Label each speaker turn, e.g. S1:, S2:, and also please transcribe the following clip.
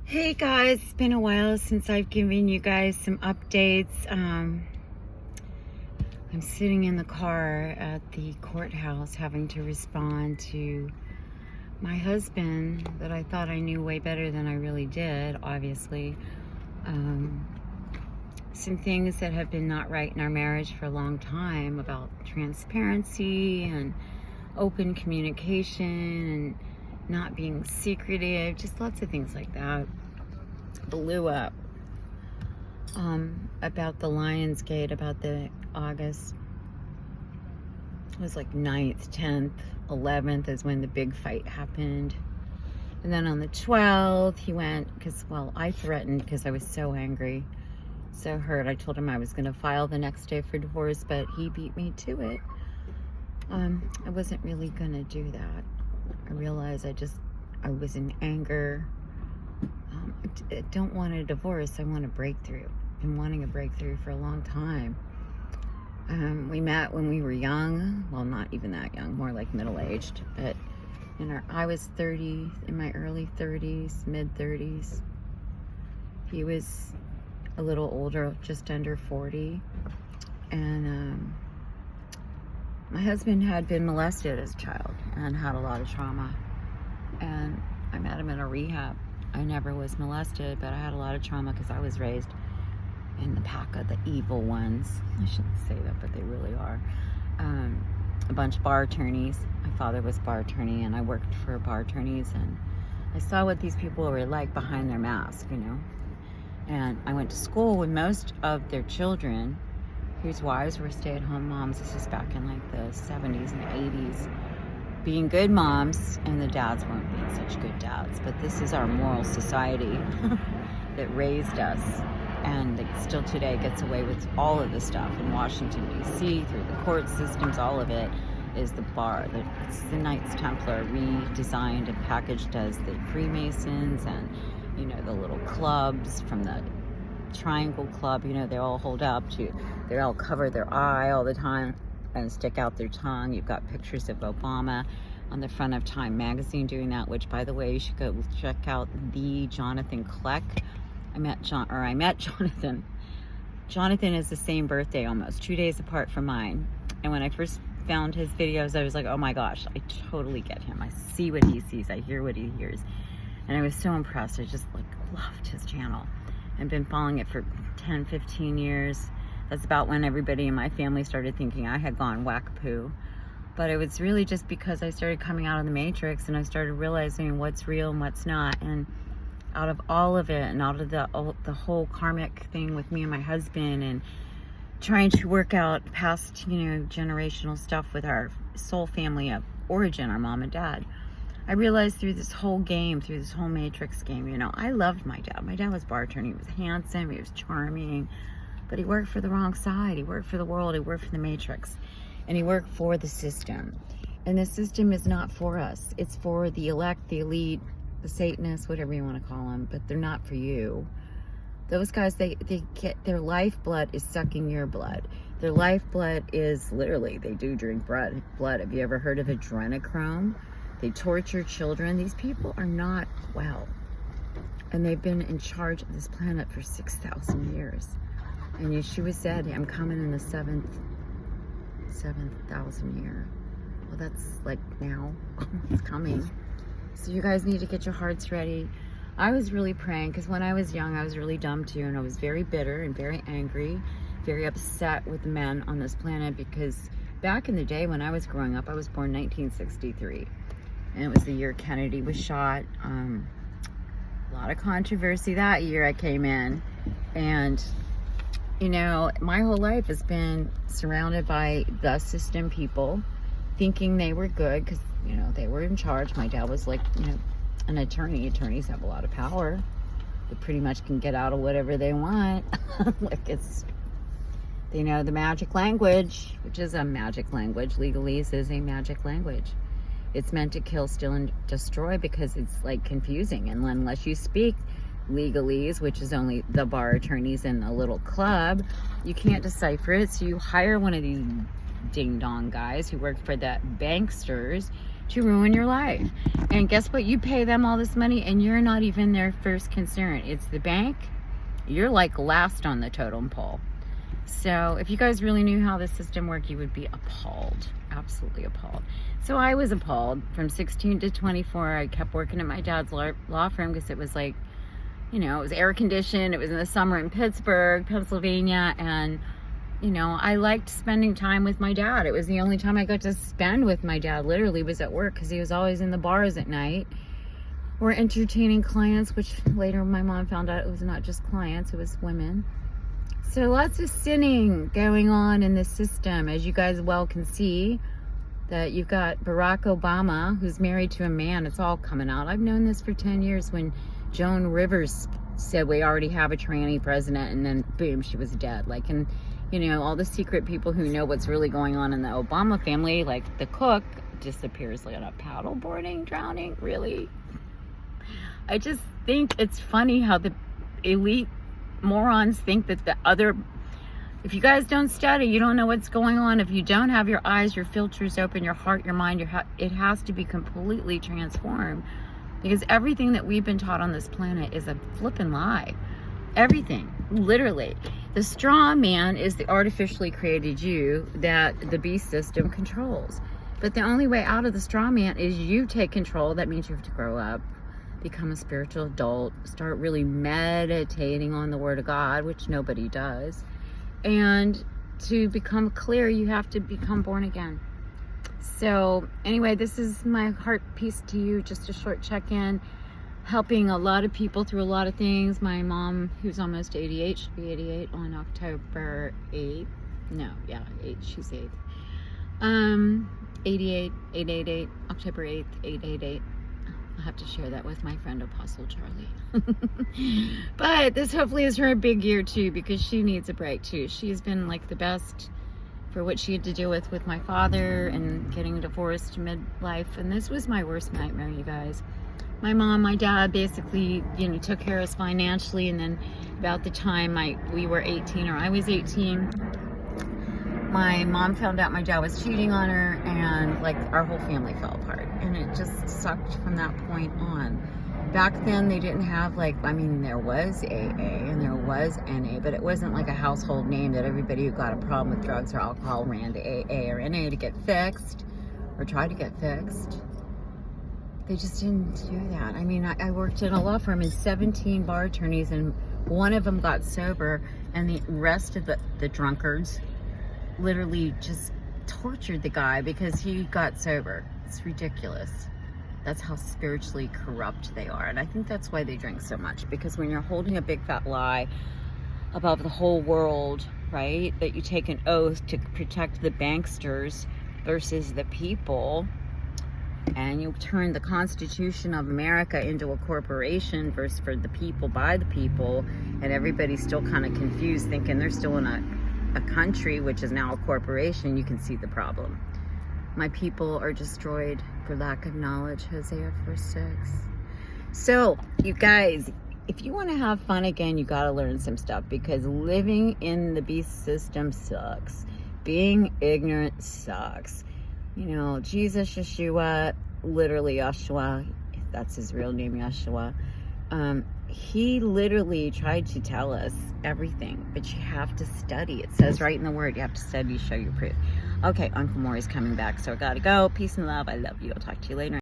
S1: Hey guys, it's been a while since I've given you guys some updates. I'm sitting in the car at the courthouse having to respond to my husband that I thought I knew way better than I really did, obviously. Some things that have been not right in our marriage for a long time about transparency and open communication and not being secretive, just lots of things like that blew up. About the Lionsgate, about the August, it was like 9th, 10th, 11th is when the big fight happened. And then on the 12th, he went, because, well, I threatened because I was so angry, so hurt. I told him I was going to file the next day for divorce, but he beat me to it. I wasn't really going to do that. I realized I was in anger. I don't want a divorce. I want a breakthrough. I've been wanting a breakthrough for a long time. We met when we were young. Well, not even that young, more like middle-aged. But I was 30, in my early 30s, mid-30s. He was a little older, just under 40. And my husband had been molested as a child and had a lot of trauma. And I met him in a rehab. I never was molested, but I had a lot of trauma because I was raised in the pack of the evil ones. I shouldn't say that, but they really are. A bunch of bar attorneys. My father was a bar attorney, and I worked for bar attorneys, and I saw what these people were like behind their mask, And I went to school with most of their children whose wives were stay-at-home moms. This is back in like the 70s and 80s. Being good moms, and the dads weren't being such good dads, but this is our moral society that raised us, and that still today gets away with all of the stuff in Washington, D.C., through the court systems. All of it is the bar. It's the Knights Templar redesigned and packaged as the Freemasons, and the little clubs from the Triangle Club, they all hold up to, they all cover their eye all the time and stick out their tongue. You've got pictures of Obama on the front of Time magazine doing that, which, by the way, you should go check out the Jonathan Kleck. I met Jonathan. Jonathan is the same birthday, almost 2 days apart from mine. And when I first found his videos, I was like, oh my gosh, I totally get him. I see what he sees, I hear what he hears. And I was so impressed. I just loved his channel. I've been following it for 10, 15 years. That's about when everybody in my family started thinking I had gone whack-poo. But it was really just because I started coming out of the matrix, and I started realizing what's real and what's not. And out of all of it, and out of the whole karmic thing with me and my husband, and trying to work out past, generational stuff with our soul family of origin, our mom and dad, I realized through this whole game, through this whole matrix game, I loved my dad. My dad was bar attorney. He was handsome. He was charming. But he worked for the wrong side. He worked for the world. He worked for the matrix. And he worked for the system. And the system is not for us. It's for the elect, the elite, the Satanists, whatever you want to call them. But they're not for you. Those guys, they get, their lifeblood is sucking your blood. Their lifeblood is literally, they do drink blood. Have you ever heard of adrenochrome? They torture children. These people are not well. And they've been in charge of this planet for 6,000 years. And Yeshua said, I'm coming in the 7,000 year. Well, that's like now. It's coming. So you guys need to get your hearts ready. I was really praying because when I was young, I was really dumb too. And I was very bitter and very angry, very upset with men on this planet, because back in the day when I was growing up, I was born 1963. And it was the year Kennedy was shot. A lot of controversy that year I came in. And my whole life has been surrounded by the system people, thinking they were good because, they were in charge. My dad was like, an attorney. Attorneys have a lot of power. They pretty much can get out of whatever they want. They know the magic language, which is a magic language. Legalese is a magic language. It's meant to kill, steal, and destroy because it's confusing. And unless you speak legalese, which is only the bar attorneys in a little club, you can't decipher it. So you hire one of these ding dong guys who work for the banksters to ruin your life. And guess what? You pay them all this money and you're not even their first concern. It's the bank. You're like last on the totem pole. So if you guys really knew how the system worked, you would be appalled. Absolutely appalled. So I was appalled. From 16 to 24, I kept working at my dad's law firm because it was like, you know, it was air conditioned. It was in the summer in Pittsburgh, Pennsylvania. And, you know, I liked spending time with my dad. It was the only time I got to spend with my dad, literally, was at work, because he was always in the bars at night or entertaining clients, which later my mom found out it was not just clients, it was women. So lots of sinning going on in this system, as you guys well can see. That you've got Barack Obama, who's married to a man. It's all coming out. I've known this for 10 years when Joan Rivers said we already have a tranny president, and then boom, she was dead. Like, and you know, all the secret people who know what's really going on in the Obama family, like the cook disappears like on a paddle boarding, drowning. Really? I just think it's funny how the elite morons think that the other, if you guys don't study, you don't know what's going on. If you don't have your eyes, your filters open, your heart, your mind, it has to be completely transformed, because everything that we've been taught on this planet is a flippin' lie. Everything, literally. The straw man is the artificially created you that the beast system controls. But the only way out of the straw man is you take control. That means you have to grow up, become a spiritual adult, start really meditating on the Word of God, which nobody does. And to become clear, you have to become born again. So anyway, this is my heart piece to you, just a short check-in, helping a lot of people through a lot of things. My mom, who's almost 88, should be 88 on October 8th. No, yeah, 8, she's 8th. 88, 888, October 8th, 888. I'll have to share that with my friend Apostle Charlie. But this hopefully is her big year too, because she needs a break too. She's been like the best for what she had to deal with my father and getting divorced midlife. And this was my worst nightmare, you guys. My mom, my dad basically, you know, took care of us financially. And then about the time we were 18, or I was 18, my mom found out my dad was cheating on her, and like our whole family fell apart. And it just sucked from that point on. Back then they didn't have like, I mean, there was AA and there was NA, but it wasn't like a household name that everybody who got a problem with drugs or alcohol ran to AA or NA to get fixed or try to get fixed. They just didn't do that. I mean, I worked in a law firm and 17 bar attorneys, and one of them got sober, and the rest of the drunkards literally just tortured the guy because he got sober. It's ridiculous. That's how spiritually corrupt they are. And I think that's why they drink so much, because when you're holding a big fat lie above the whole world, right, that you take an oath to protect the banksters versus the people, and you turn the Constitution of America into a corporation versus for the people, by the people, and everybody's still kind of confused, thinking they're still in a country, which is now a corporation, you can see the problem. My people are destroyed for lack of knowledge, Hosea 4:6. So, you guys, if you want to have fun again, you got to learn some stuff, because living in the beast system sucks. Being ignorant sucks. You know, Jesus, Yeshua, literally Yeshua, that's his real name, Yeshua. He literally tried to tell us everything, but you have to study. It says right in the Word, you have to study, show your proof. Okay, Uncle Maury's coming back, so I gotta go. Peace and love. I love you. I'll talk to you later.